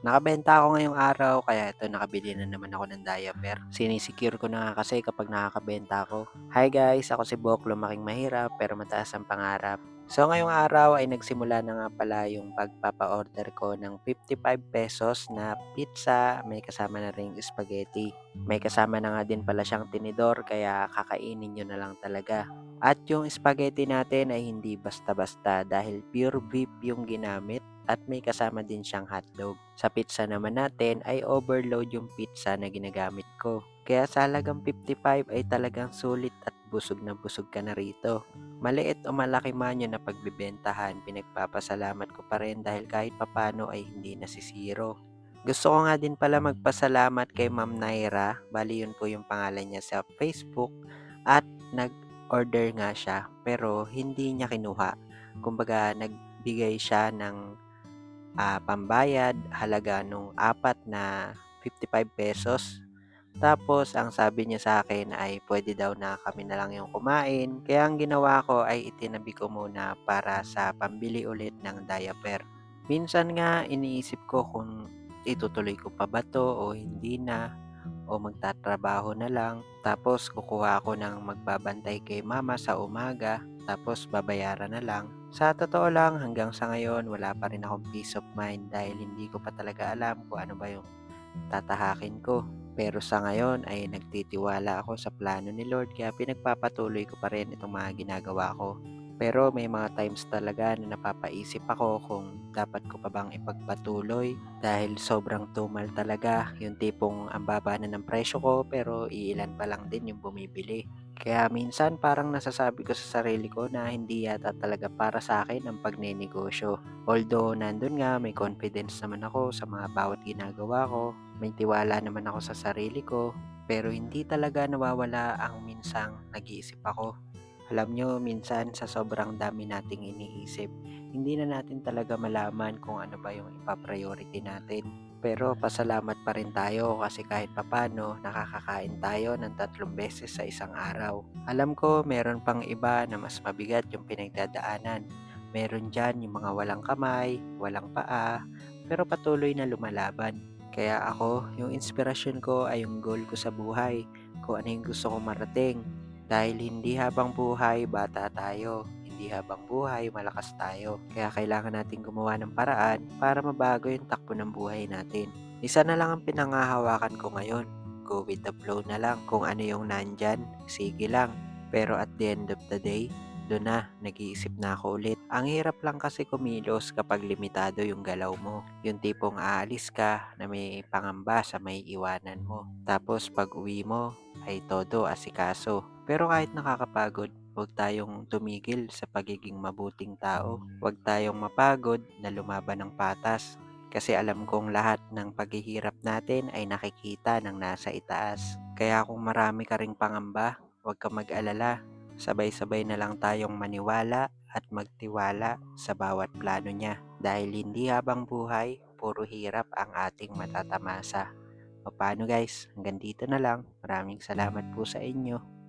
Nakabenta ako ngayong araw kaya ito nakabili na naman ako ng diaper. Sinisecure ko na nga kasi kapag nakakabenta ako. Hi guys, ako si Bok, lumaking mahirap pero mataas ang pangarap. So ngayong araw ay nagsimula na nga pala yung pagpapa-order ko ng 55 pesos na pizza, may kasama na ring spaghetti. May kasama na nga din pala siyang tinidor kaya kakainin nyo na lang talaga. At yung spaghetti natin ay hindi basta-basta dahil pure beef yung ginamit at may kasama din siyang hotdog. Sa pizza naman natin ay overload yung pizza na ginagamit ko. Kaya sa halagang 55 ay talagang sulit at busog na busog ka na rito. Maliit o malaki man yun na pagbibentahan, pinagpapasalamat ko pa rin dahil kahit papano ay hindi nasisiro. Gusto ko nga din pala magpasalamat kay Ma'am Naira, bali yun po yung pangalan niya sa Facebook at nag-order nga siya pero hindi niya kinuha. Kumbaga nagbigay siya ng pambayad, halaga nung apat na 55 pesos. Tapos ang sabi niya sa akin ay puwede daw na kami na lang yung kumain. Kaya ang ginawa ko ay itinabi ko muna para sa pambili ulit ng diaper. Minsan nga iniisip ko kung itutuloy ko pa ba 'to o hindi na o magtatrabaho na lang. Tapos kukuha ako ng magbabantay kay mama sa umaga, tapos babayaran na lang. Sa totoo lang, hanggang sa ngayon, wala pa rin akong peace of mind dahil hindi ko pa talaga alam kung ano ba yung tatahakin ko. Pero sa ngayon ay nagtitiwala ako sa plano ni Lord kaya pinagpapatuloy ko pa rin itong mga ginagawa ko. Pero may mga times talaga na napapaisip ako kung dapat ko pa bang ipagpatuloy dahil sobrang tumal talaga, yung tipong ang baba na ng presyo ko pero iilan pa lang din yung bumibili. Kaya minsan parang nasasabi ko sa sarili ko na hindi yata talaga para sa akin ang pagnenegosyo. Although nandun nga may confidence naman ako sa mga bawat ginagawa ko, may tiwala naman ako sa sarili ko, pero hindi talaga nawawala ang minsang nag-iisip ako. Alam nyo, minsan sa sobrang dami nating iniisip, hindi na natin talaga malaman kung ano ba yung ipa-priority natin. Pero pasalamat pa rin tayo kasi kahit papano nakakakain tayo ng 3 beses sa isang araw. Alam ko meron pang iba na mas mabigat yung pinagdadaanan. Meron dyan yung mga walang kamay, walang paa, pero patuloy na lumalaban. Kaya ako, yung inspirasyon ko ay yung goal ko sa buhay, kung ano yung gusto kong marating. Dahil hindi habang buhay bata tayo, hindi habang buhay malakas tayo. Kaya kailangan natin gumawa ng paraan para mabago yung takbo ng buhay natin. Isa na lang ang pinangahawakan ko ngayon. Go with the flow na lang. Kung ano yung nandyan, sige lang. Pero at the end of the day, doon na, nag-iisip na ako ulit. Ang hirap lang kasi kumilos kapag limitado yung galaw mo. Yung tipong aalis ka na may pangamba sa may iwanan mo. Tapos pag uwi mo, ay todo asikaso. Pero kahit nakakapagod, huwag tayong tumigil sa pagiging mabuting tao. Huwag tayong mapagod na lumaban ng patas. Kasi alam kong lahat ng paghihirap natin ay nakikita ng nasa itaas. Kaya kung marami ka ring pangamba, huwag kang mag-alala. Sabay-sabay na lang tayong maniwala at magtiwala sa bawat plano niya. Dahil hindi habang buhay, puro hirap ang ating matatamasa. O paano guys, hanggang dito na lang. Maraming salamat po sa inyo.